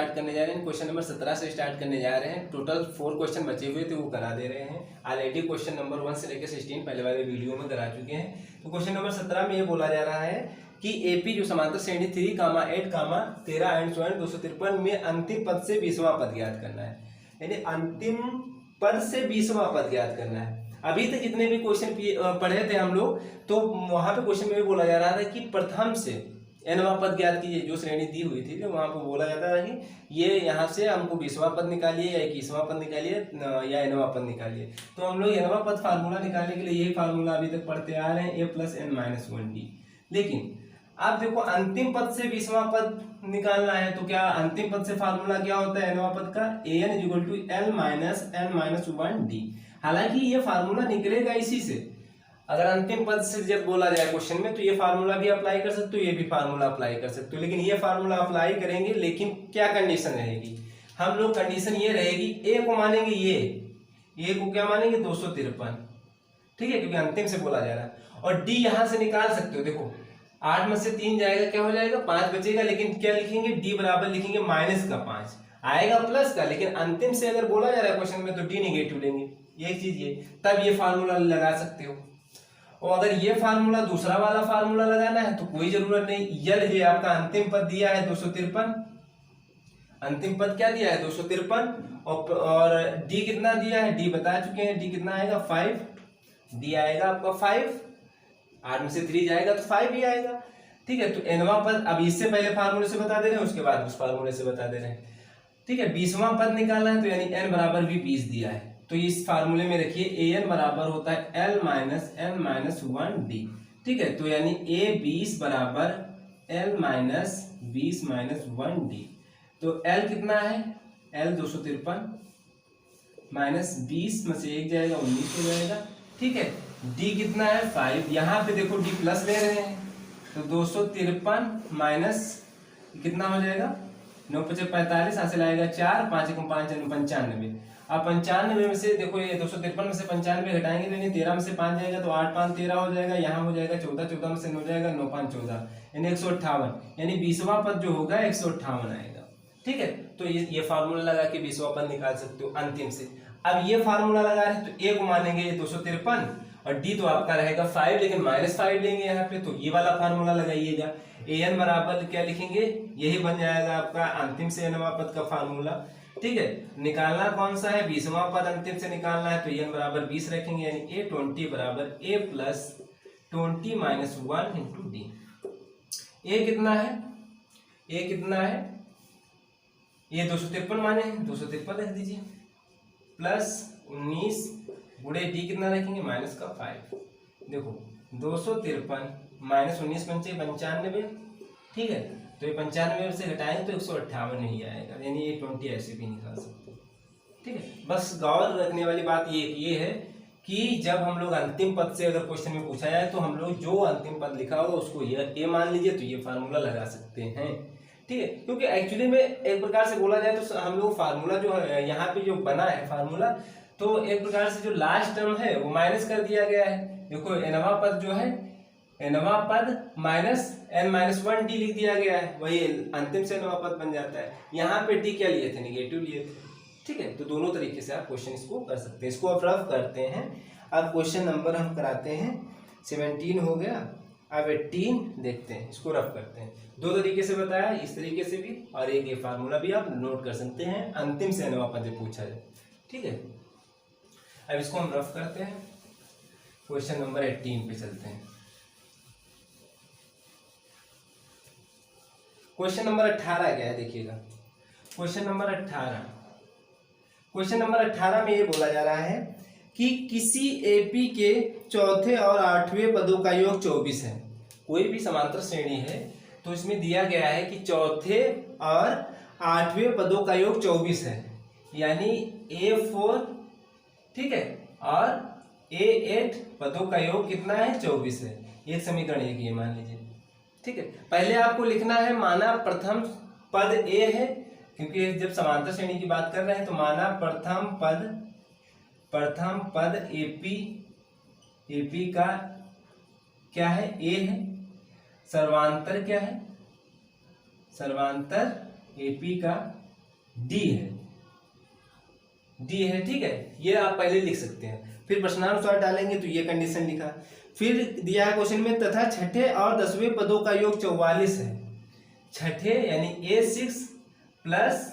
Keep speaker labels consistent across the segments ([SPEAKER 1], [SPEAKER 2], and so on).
[SPEAKER 1] Start करने जा रहे हैं, क्वेश्चन नंबर 17 से स्टार्ट करने जा रहे हैं। टोटल 4 क्वेश्चन बचे हुए थे वो करा दे रहे हैं। ऑलरेडी क्वेश्चन नंबर 1 से लेकर 16 पहले वाले वीडियो में करा चुके हैं। तो क्वेश्चन नंबर 17 में ये बोला जा रहा है कि एपी जो समांतर श्रेणी 3, 8, 13 एंड सो 253 में अंतिम पद से 20वां पद ज्ञात करना है। यानी अंतिम पद से 20वां पद ज्ञात करना है। अभी तक जितने भी क्वेश्चन पढ़े थे हम लोग, तो वहां पे क्वेश्चन में भी बोला जा रहा था कि प्रथम से nवां पद ज्ञात कीजिए। जो श्रेणी दी हुई थी, तो वहां पे बोला जाता है कि ये यहाँ से हमको 20वां पद निकालिए या 21वां पद निकालिए या nवां पद निकालिए। तो हम लोग nवां पद फार्मूला निकालने के लिए यही फार्मूला अभी तक पढ़ते आ रहे हैं, a + n-1d। लेकिन आप देखो अंतिम पद से 20वां पद निकालना है, तो क्या अंतिम पद से फार्मूला क्या होता है nवां पद का? an = l - n-1d। हालांकि ये फार्मूला निकलेगा इसी से। अगर अंतिम पद से जब बोला जाए क्वेश्चन में, तो ये फार्मूला भी अप्लाई कर सकते हो, ये भी फार्मूला अप्लाई कर सकते हो। लेकिन ये फार्मूला अप्लाई करेंगे, लेकिन क्या कंडीशन रहेगी? हम लोग कंडीशन ये रहेगी, ए को मानेंगे ए को क्या मानेंगे? 253, ठीक है, क्योंकि अंतिम से बोला जा रहा है। और डी यहां से निकाल सकते हो। देखो 8 में से 3 जाएगा, क्या हो जाएगा? 5 बचेगा। लेकिन क्या लिखेंगे? डी बराबर लिखेंगे -5 आएगा प्लस का। लेकिन अंतिम से अगर बोला जा रहा है क्वेश्चन में, तो डी निगेटिव लेंगे। एक चीज ये, तब ये फार्मूला लगा सकते हो। और अगर ये फार्मूला दूसरा वाला फार्मूला लगाना है तो कोई जरूरत नहीं। यल ये आपका अंतिम पद दिया है 253, अंतिम पद क्या दिया है? 253। और डी कितना दिया है? डी बता चुके हैं। डी कितना आएगा? 5। डी आएगा आपका 5। 8 में से 3 जाएगा तो 5 ही आएगा, ठीक है। तो nवां पद अब इससे पहले फार्मूले से बता दे रहे हैं, उसके बाद उस फार्मूले से बता दे रहे हैं, ठीक है। 20वां पद निकालना है, तो यानी n बराबर भी 20 दिया है। तो इस फार्मूले में रखिए an बराबर होता है l - n-1d, ठीक है। तो यानी a 20 बराबर l - 20 - 1d। तो l कितना है? l 253 माइनस 20 में से 1 जाएगा, 19 हो जाएगा, ठीक है। d कितना है? 5। यहाँ पे देखो d प्लस ले रहे हैं, तो 253 माइनस कितना हो जाएगा? 9 × 5 = 45, यहाँ से लाएगा 4, 5 × 5 = 95। अब 95 में से देखो, ये 253 में से 95 घटाएंगे, तो यानी 13 में से 5 जाएगा, तो 8 × 5 = 13 हो जाएगा। यहाँ हो जाएगा 14, 14 में से 9 जाएगा, 9 × 5 = 14, यानी 158। यानी 20वां पद जो होगा 158 आएगा, ठीक है। तो ये फार्मूला लगा के 20वां पद निकाल सकते हो अंतिम से। अब ये फार्मूला लगा रहे हैं, तो ए को मानेंगे ये 253 और डी तो आपका रहेगा 5, लेकिन -5 लेंगे यहाँ पे, तो ये वाला फार्मूला लगाइएगा। an बराबर क्या लिखेंगे? यही बन जाएगा आपका अंतिम से nवां पद का फार्मूला, ठीक है। निकालना कौन सा है? 20वां पद अंतिम से निकालना है, तो n बराबर 20 रखेंगे, यानी a20 बराबर a + 20 - 1 × d। a कितना है? a कितना है? ये 253 माने 253 रख दीजिए, प्लस 19 गुणे डी कितना रखेंगे? -5। देखो 253 माइनस 19 पंचे 95, ठीक है। तो ये 95 से घटाएंगे तो 158 नहीं आएगा, यानी ये 20 ऐसे भी निकाल सकते हो, ठीक है। बस गौर रखने वाली बात ये है कि जब हम लोग अंतिम पद से अगर क्वेश्चन में पूछा जाए, तो हम लोग जो अंतिम पद लिखा होगा उसको ये मान लीजिए, तो ये फार्मूला लगा सकते हैं, ठीक है। क्योंकि एक्चुअली में एक प्रकार से बोला जाए तो हम लोग फार्मूला जो है यहाँ पे जो बना है फार्मूला, तो एक प्रकार से जो लास्ट टर्म है वो माइनस कर दिया गया है। देखो nवां पद जो है, nवां पद -n-1d लिख दिया गया है, वही अंतिम से nवां पद बन जाता है। यहाँ पे d क्या लिए थे? निगेटिव लिए थे, ठीक है। तो दोनों तरीके से आप क्वेश्चन इसको कर सकते हैं। इसको आप रफ करते हैं। अब क्वेश्चन नंबर हम कराते हैं 17 हो गया, अब 18 देखते हैं, इसको रफ करते हैं। 2 तरीके से बताया, इस तरीके से भी, और एक ये फार्मूला भी आप नोट कर सकते हैं अंतिम से nवां पद जब पूछा जाए, ठीक है। अब इसको हम रफ करते हैं। क्वेश्चन नंबर 18 पे चलते हैं। क्वेश्चन नंबर 18 क्या है देखिएगा। क्वेश्चन नंबर 18 में ये बोला जा रहा है कि किसी एपी के चौथे और 8वें पदों का योग 24 है। कोई भी समांतर श्रेणी है, तो इसमें दिया गया है कि चौथे और 8वें पदों का योग 24 है, यानी A4, ठीक है, और A8 पदों का योग कितना है? 24 है। एक समीकरण एक ये मान लीजिए, ठीक है। पहले आपको लिखना है, माना प्रथम पद A है, क्योंकि जब समांतर श्रेणी की बात कर रहे हैं, तो माना प्रथम पद AP का क्या है? A है। सर्वांतर क्या है? सर्वांतर AP का डी है, डी है, ठीक है, ये आप पहले लिख सकते हैं। फिर प्रश्नानुसार डालेंगे तो ये कंडीशन लिखा। फिर दिया है क्वेश्चन में, तथा छठे और 10वें पदों का योग 44 है। छठे यानी A6 प्लस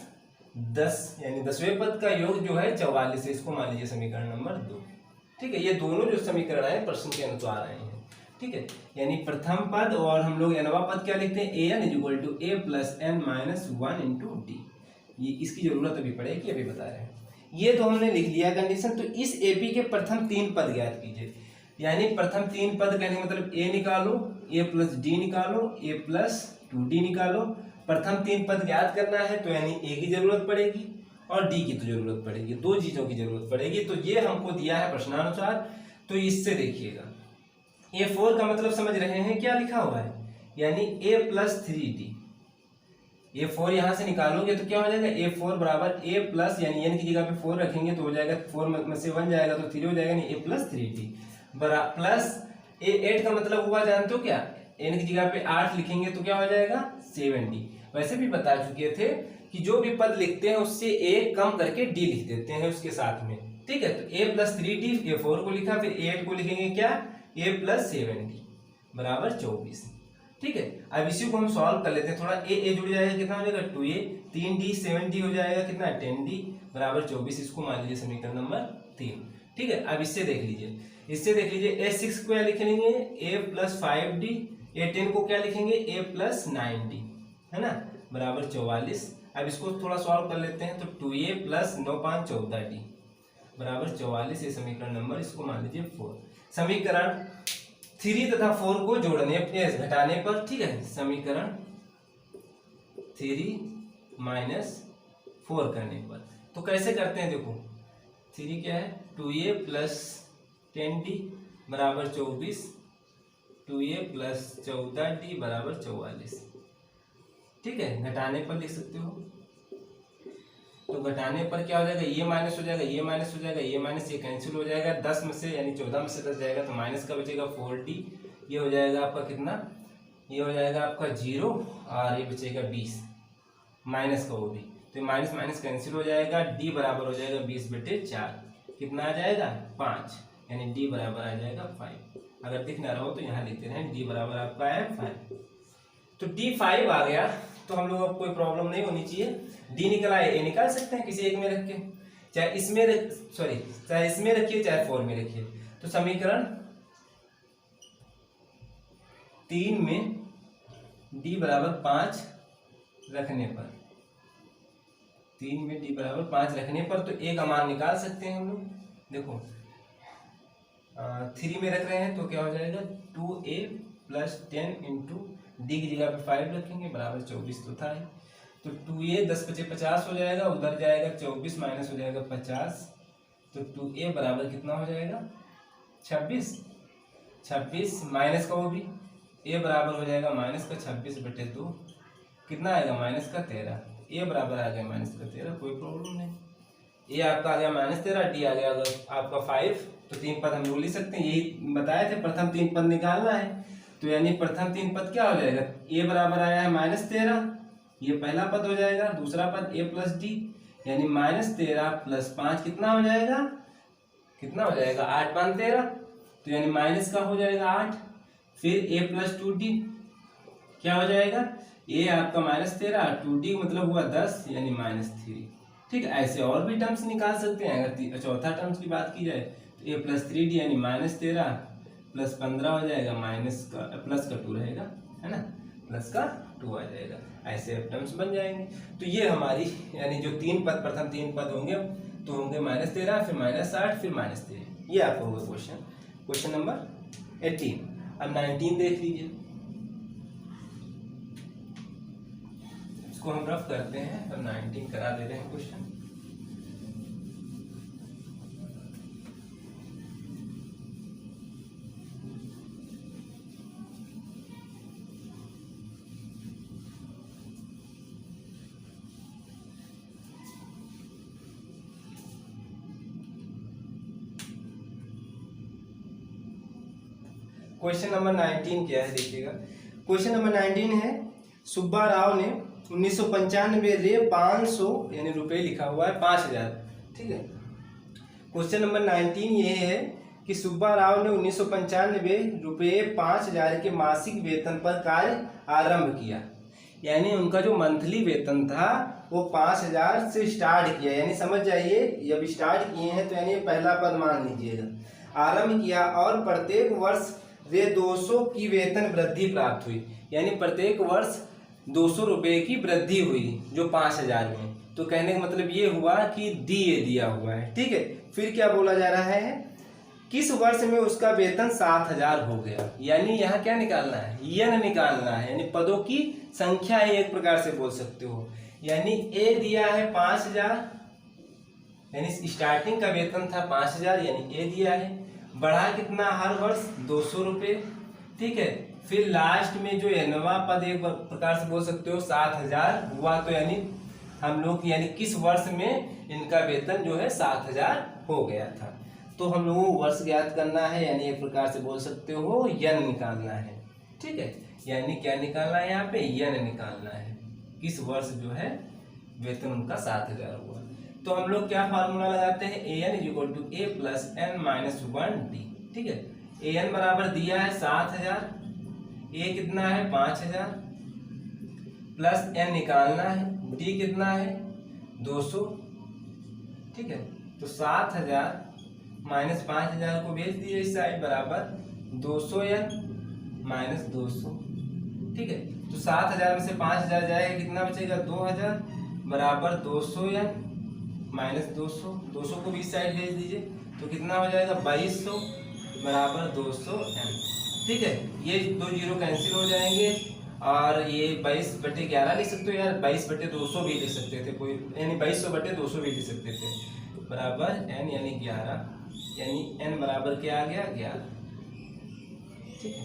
[SPEAKER 1] 10 यानी 10वें पद का योग जो है 44 है, इसको मान लीजिए समीकरण नंबर 2, ठीक है। ये दोनों जो समीकरण है प्रश्न के अनुसार आए हैं, ठीक है। यानी प्रथम पद और हम लोग nवां पद क्या लिखते हैं, an = a + n - 1 × d। ये इसकी जरूरत अभी पड़ेगी, अभी बता रहे हैं। ये तो हमने लिख लिया कंडीशन। तो इस AP के प्रथम 3 पद ज्ञात कीजिए। यानी प्रथम 3 पद कहने का मतलब a निकालो, a + d निकालो, a + 2d निकालो। प्रथम 3 पद ज्ञात करना है तो यानी a की जरूरत पड़ेगी और d की तो जरूरत पड़ेगी, दो चीजों की जरूरत पड़ेगी। तो ये हमको दिया है प्रश्नानुसार। तो इससे देखिएगा A4 का मतलब समझ रहे हैं क्या लिखा हुआ है, यानी a + 3d। A4 यहाँ से निकालोगे तो क्या हो जाएगा, A4 बराबर a प्लस, यानी n की जगह पे 4 रखेंगे तो हो जाएगा 4 में से 1 जाएगा तो 3 हो जाएगा, यानी a + 3d प्लस A8 का मतलब हुआ जानते हो क्या, n की जगह पे 8 लिखेंगे तो क्या हो जाएगा 7d। वैसे भी बता चुके थे कि जो भी पद लिखते हैं उससे a कम करके d लिख देते हैं उसके साथ में, ठीक है। तो a + 3d A4 को लिखा, फिर A8 को लिखेंगे क्या, a + 7d बराबर 24, ठीक है। अब इसी को हम सॉल्व कर लेते हैं। थोड़ा a जुड़ जाएगा, कितना हो जाएगा 2a, 3d 7d हो जाएगा, कितना 10d बराबर 24। इसको मान लीजिए समीकरण नंबर 3, ठीक है। अब इससे देख लीजिए, इससे देख लीजिए A6 को क्या लिखेंगे, a + 5d, A10 को क्या लिखेंगे, a + 9d, है ना, बराबर 44। अब इसको थोड़ा सॉल्व कर लेते हैं। तो 2a + 9 5 14d बराबर 44। ये समीकरण नंबर, इसको मान लीजिए 4। समीकरण 3 तथा 4 को जोड़ने घटाने पर, ठीक है, समीकरण 3 - 4 करने पर तो कैसे करते हैं, देखो 3 क्या है, 2a + 10d बराबर 24, 2a + 14d बराबर 44, ठीक है। घटाने पर लिख सकते हो। तो घटाने पर क्या हो जाएगा, ये माइनस हो जाएगा, ये माइनस हो जाएगा, ये माइनस, ये कैंसिल हो जाएगा। 10 में से यानी 14 में से 10 जाएगा तो माइनस का बचेगा 4d। ये हो जाएगा आपका कितना, ये हो जाएगा आपका 0 और ये बचेगा 20 माइनस का, वो भी तो माइनस माइनस कैंसिल हो जाएगा। d बराबर हो जाएगा 20/4, कितना आ जाएगा 5, यानी d बराबर आ जाएगा 5। अगर दिख ना रहा हो तो यहाँ लिखते रहें, d बराबर आपका है 5। तो d 5 आ गया तो हम लोग अब कोई प्रॉब्लम नहीं होनी चाहिए। d निकला है, a निकाल सकते हैं किसी एक में रख के, चाहे इसमें चाहे इसमें रखिए चाहे 4 में रखिए। तो समीकरण 3 में d बराबर 5 रखने पर, 3 में d बराबर 5 रखने पर तो a का मान निकाल सकते हैं हम लोग। देखो 3 में रख रहे हैं तो क्या हो जाएगा, 2a + 10 × d की जगह पे 5 रखेंगे बराबर 24 तो था ही। तो 2a 10 × 5 = 50 हो जाएगा, उधर जाएगा 24 माइनस हो जाएगा 50, तो 2a बराबर कितना हो जाएगा 26 माइनस का वो भी a बराबर हो जाएगा माइनस का 26/2, कितना आएगा माइनस का 13। a बराबर आ गया माइनस का 13, कोई प्रॉब्लम नहीं। a आपका आ गया -13, d आ गया आपका 5। तो 3 पद हम लोग लिख सकते हैं, यही बताए थे प्रथम 3 पद निकालना है। तो यानी प्रथम 3 पद क्या हो जाएगा, a बराबर आया है -13, ये पहला पद हो जाएगा। दूसरा पद a + d यानी -13 + 5 कितना हो जाएगा, कितना हो जाएगा 8 5 13, तो यानी माइनस का हो जाएगा 8। फिर a + 2d क्या हो जाएगा, a आपका -13, 2d मतलब हुआ 10 यानी -3, ठीक है। ऐसे और भी टर्म्स निकाल सकते हैं। अगर चौथा टर्म्स की बात की जाए तो a + 3d यानी -13 + 15 हो जाएगा, प्लस का 2 रहेगा, है ना, प्लस का 2 आ जाएगा। ऐसे टर्म्स बन जाएंगे। तो ये हमारी यानी जो 3 पद प्रथम 3 पद होंगे तो होंगे -13, फिर -8, फिर -3। ये आपका होगा क्वेश्चन नंबर 18। अब 19 देख लीजिए, इसको हम रफ करते हैं। अब 19 करा दे रहे हैं क्वेश्चन। क्वेश्चन नंबर 19 क्या है देखिएगा। क्वेश्चन नंबर 19 है, सुब्बा राव ने 1995 रे 500 यानी रुपए लिखा हुआ है 5000। ठीक है। क्वेश्चन नंबर 19 ये है कि सुब्बा राव ने 1995 रुपये 5000 के मासिक वेतन पर कार्य आरंभ किया। यानी उनका जो मंथली वेतन था वो 5000 से स्टार्ट किया, यानी समझ जाइए जब स्टार्ट किए हैं तो यानी पहला पद मान लीजिएगा। आरंभ किया और प्रत्येक वर्ष वे 200 की वेतन वृद्धि प्राप्त हुई, यानी प्रत्येक वर्ष 200 रुपये की वृद्धि हुई जो 5000 में। तो कहने का मतलब ये हुआ कि दिया हुआ है। ठीक है। फिर क्या बोला जा रहा है, किस वर्ष में उसका वेतन 7000 हो गया। यानी यहाँ क्या निकालना है, यन निकालना है, यानी पदों की संख्या है, एक प्रकार से बोल सकते हो। यानी ए दिया है 5000, यानी स्टार्टिंग का वेतन था 5000, यानी ए दिया है। बढ़ा कितना हर वर्ष 200 रुपये। ठीक है। फिर लास्ट में जो एनवा पद एक प्रकार से बोल सकते हो 7000 हुआ, तो यानी हम लोग यानी किस वर्ष में इनका वेतन जो है 7000 हो गया था। तो हम लोगों को वर्ष ज्ञात करना है, यानी एक प्रकार से बोल सकते हो यन निकालना है। ठीक है। यानी क्या निकालना है यहाँ पे, यन निकालना है, किस वर्ष जो है वेतन उनका 7000 हुआ। तो हम लोग क्या फार्मूला लगाते हैं, a n is equal to a plus n minus 1 d. ठीक है। ए एन बराबर दिया है 7000, ए कितना है 5000, प्लस एन निकालना है, डी कितना है 200। ठीक है। तो 7000 माइनस 5000 को भेज दिए इस साइड, बराबर 200 एन माइनस 200। ठीक है। तो 7000 में से 5000 जाएगा, कितना बचेगा 2000, बराबर 200 एन माइनस 200। 200 को भी इस साइड भेज दीजिए, तो कितना हो जाएगा 2200, बराबर 200 एन। ठीक है। ये 2 जीरो कैंसिल हो जाएंगे और ये 22/11 लिख सकते हो यार, 22/200 भी लिख सकते थे कोई, यानी 2200/200 भी लिख सकते थे, बराबर n यानी 11, यानी n बराबर क्या आ गया 11। ठीक है।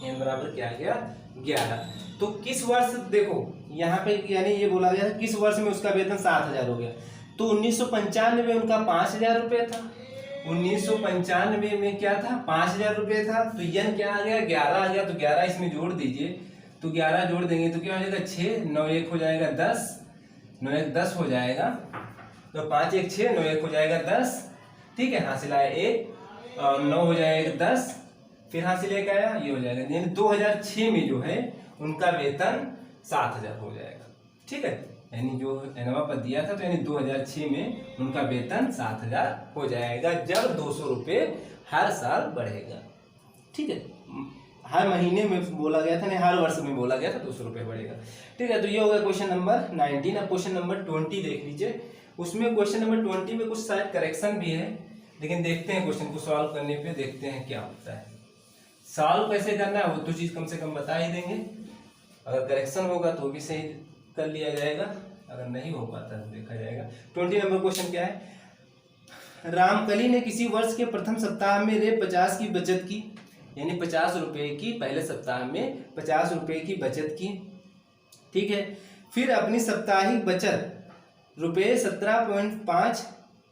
[SPEAKER 1] n बराबर क्या आ गया 11। तो किस वर्ष, देखो यहाँ पे यानी ये बोला गया किस वर्ष में उसका वेतन 7000 हो गया। तो 1995 में उनका 5000 रुपये था, 1995 में क्या था 5000 रुपये था। तो यन क्या आ गया 11 आ गया, तो 11 इसमें जोड़ दीजिए, तो 11 जोड़ देंगे तो क्या हो जाएगा 6, 9 1 हो जाएगा 10, 9 1 10 हो जाएगा, तो 5 1 6, 9 1 हो जाएगा 10। ठीक है। हासिल आया 1 और 9 हो जाएगा 10, फिर हासिल एक आया, ये हो जाएगा, यानी 2006 में जो है उनका वेतन 7000 हो जाएगा। ठीक है। यानी जो एनवा पर दिया था, तो यानी 2006 में उनका वेतन 7000 हो जाएगा, जब 200 रुपये हर साल बढ़ेगा। ठीक है। हर महीने में बोला गया था, नहीं हर वर्ष में बोला गया था 200 रुपये बढ़ेगा। ठीक है। तो ये हो गया क्वेश्चन नंबर 19। अब क्वेश्चन नंबर 20 देख लीजिए। उसमें क्वेश्चन नंबर 20 में कुछ शायद करेक्शन भी है, लेकिन देखते हैं क्वेश्चन को सॉल्व करने पे देखते हैं क्या होता है। सॉल्व कैसे करना है वो तो चीज़ कम से कम बता ही देंगे, अगर करेक्शन होगा तो भी सही कर लिया जाएगा, अगर नहीं हो पाता तो देखा जाएगा। 20 नंबर क्वेश्चन क्या है, रामकली ने किसी वर्ष के प्रथम सप्ताह में रे 50 की बचत की, यानी 50 रुपये की पहले सप्ताह में 50 रुपये की बचत की। ठीक है। फिर अपनी साप्ताहिक बचत रुपये 17.5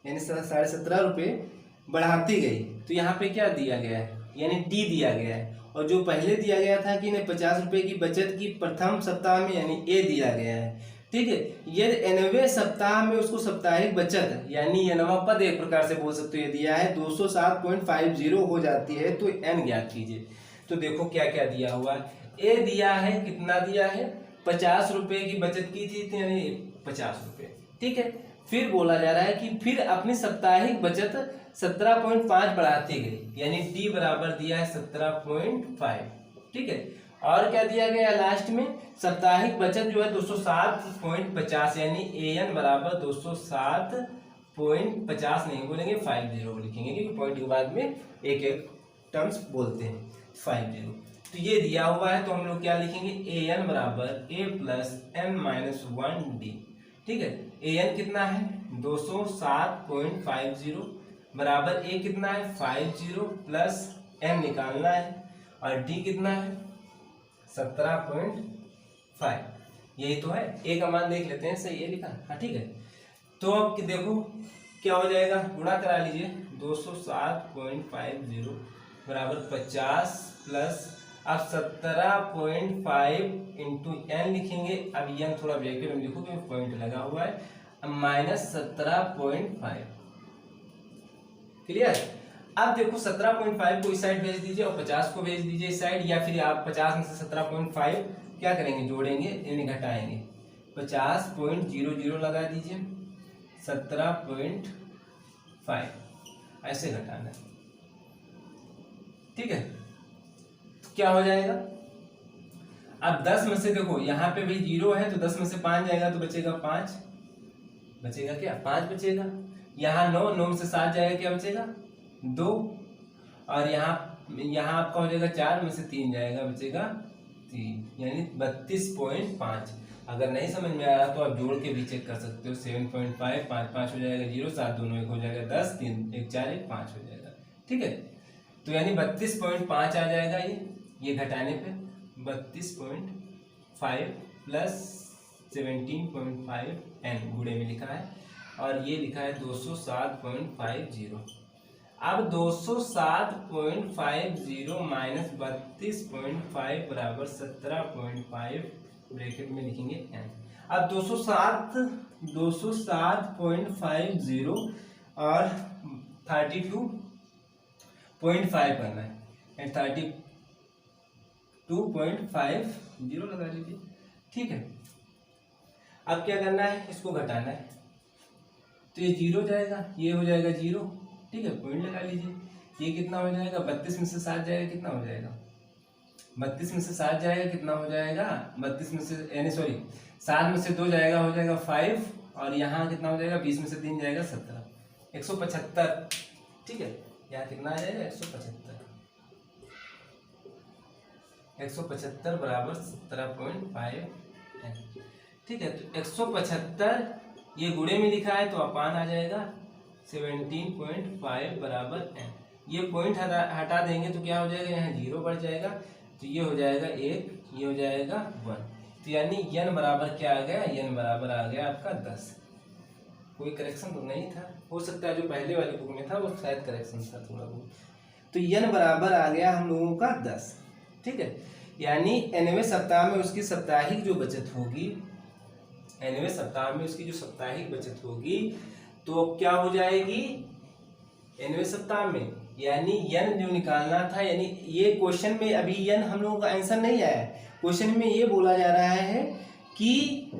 [SPEAKER 1] यानी 17.5 रुपये बढ़ाती गई। तो यहाँ पे क्या दिया गया है, यानी डी दिया गया है, और जो पहले दिया गया था कि इन्हें 50 रुपये की बचत की प्रथम सप्ताह में, यानी ए दिया गया है। ठीक है। ये 90वें सप्ताह में उसको साप्ताहिक बचत यानी एनवा पद एक प्रकार से बोल सकते हो ये दिया है 207.50 हो जाती है, तो एन ज्ञात कीजिए। तो देखो क्या क्या दिया हुआ है, ए दिया है, कितना दिया है 50 रुपये की बचत की थी, यानी 50 रुपये। ठीक है। फिर बोला जा रहा है कि फिर अपनी साप्ताहिक बचत 17.5 बढ़ाती गई, यानी डी बराबर दिया है 17.5। ठीक है। और क्या दिया गया लास्ट में, साप्ताहिक बचत जो है 207.50, यानी ए एन बराबर 207.50 नहीं बोलेंगे 50 लिखेंगे, क्योंकि पॉइंट के बाद में एक एक टर्म्स बोलते हैं 50। तो ये दिया हुआ है, तो हम लोग क्या लिखेंगे ए एन बराबर ए प्लस एन माइनस 1 डी। ठीक है। ए एन कितना है 207.50 बराबर ए कितना है 50 प्लस एन निकालना है, और डी कितना है 17.5। यही तो है, ए का मान देख लेते हैं, सही है लिखा। हाँ ठीक है। तो अब देखो क्या हो जाएगा, गुणा करा लीजिए 207.50 बराबर 50 प्लस अब 17.5 इंटू एन लिखेंगे। अब एन थोड़ा ब्रैकेट में लिखो क्योंकि पॉइंट लगा हुआ है। अब माइनस 17.5। क्लियर। अब देखो 17.5 को इस साइड भेज दीजिए और 50 को भेज दीजिए इस साइड, या फिर आप 50 में से 17.5 क्या करेंगे, जोड़ेंगे यानी घटाएंगे। 50.00 लगा दीजिए, 17.5 ऐसे घटाना है। ठीक है, तो क्या हो जाएगा। अब 10 में से देखो यहाँ पे भी 0 है तो 10 में से 5 जाएगा तो बचेगा 5, बचेगा क्या 5 बचेगा। यहाँ 9 में से 7 जाएगा, क्या बचेगा 2, और यहाँ आपका हो जाएगा 4 में से 3 जाएगा, बचेगा 3, यानी 32.5। अगर नहीं समझ में आ रहा तो आप जोड़ के भी चेक कर सकते हो। 7.5 5 5 हो जाएगा 0, 7 दोनों 1 हो जाएगा 10, 3 1 4 1 5 हो जाएगा। ठीक है, तो यानी 32.5 आ जाएगा ये घटाने पे 32.5 प्लस 17.5 n गुणे में लिखा है, और ये लिखा है 207.50। अब 207.50 माइनस 32.5 बराबर 17.5 ब्रैकेट में लिखेंगे n। अब 207.50 और 32.5 करना है, 32.50 लगा लीजिए। ठीक है, अब क्या करना है, इसको घटाना है। तो ये 0 जाएगा, ये हो जाएगा 0। ठीक है, पॉइंट लगा लीजिए। ये कितना हो जाएगा, 32 में से 7 जाएगा, कितना हो जाएगा 32 में से 7 जाएगा, कितना हो जाएगा 32 में से यानी सॉरी 7 में से 2 जाएगा, हो जाएगा 5, और यहाँ कितना हो जाएगा 20 में से 3 जाएगा 17, 175। ठीक है, यहाँ कितना आ जाएगा 175 बराबर 17.5 n। ठीक है, तो 175 ये गुणे में लिखा है तो अपान आ जाएगा 17.5 बराबर n। ये पॉइंट हटा देंगे तो क्या हो जाएगा, यहाँ 0 बढ़ जाएगा, तो ये हो जाएगा 1, ये हो जाएगा 1। तो यानी n बराबर क्या आ गया, n बराबर आ गया आपका 10। कोई करेक्शन तो नहीं था, हो सकता है जो पहले वाली बुक में था वो शायद करेक्शन था थोड़ा बहुत। तो n बराबर आ गया हम लोगों का 10। ठीक है, यानी 9वें सप्ताह में उसकी साप्ताहिक जो बचत होगी, 9वें सप्ताह में उसकी जो साप्ताहिक बचत होगी तो क्या हो जाएगी 9वें सप्ताह में, यानी n जो निकालना था, यानी ये क्वेश्चन में अभी n हम लोगों का आंसर नहीं आया है। क्वेश्चन में ये बोला जा रहा है कि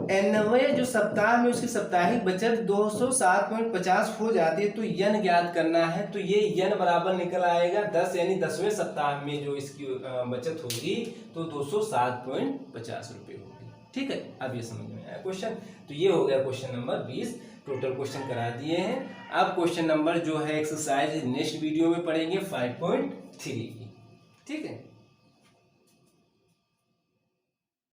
[SPEAKER 1] 9वें जो सप्ताह में उसकी साप्ताहिक बचत 207.50 हो जाती है, तो n ज्ञात करना है। तो ये n बराबर निकल आएगा 10, यानी 10वें सप्ताह में जो इसकी बचत होगी तो 207.50 रुपये होगी। ठीक है, अब ये समझ में आया क्वेश्चन। तो ये हो गया क्वेश्चन नंबर 20। टोटल क्वेश्चन करा दिए हैं। अब क्वेश्चन नंबर जो है एक्सरसाइज नेक्स्ट वीडियो में पढ़ेंगे 5.3 की। ठीक है।